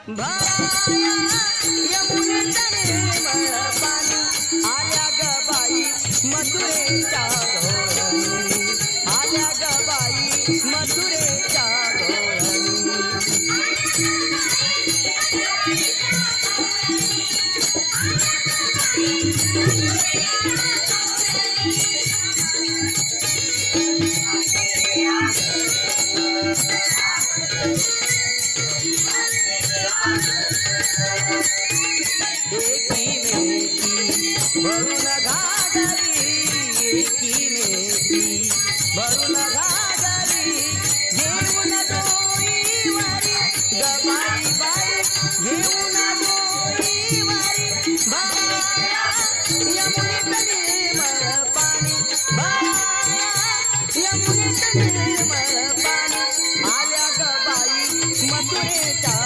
भराया यमुनेच्या निर्मळ पाणी आल्या ग बाई मथुरेच्या घोळणी आल्या ग बाई मथुरेच्या घोळणी एकी मेती भरून घागरी एकी मेती भरून घागरी घेऊन डोईवारी ग बाई बाई घेऊन डोईवारी भराया यमुनेत निर्मळ पाणी भराया यमुनेत निर्मळ पाणी आल्या ग बाई मथुरेच्या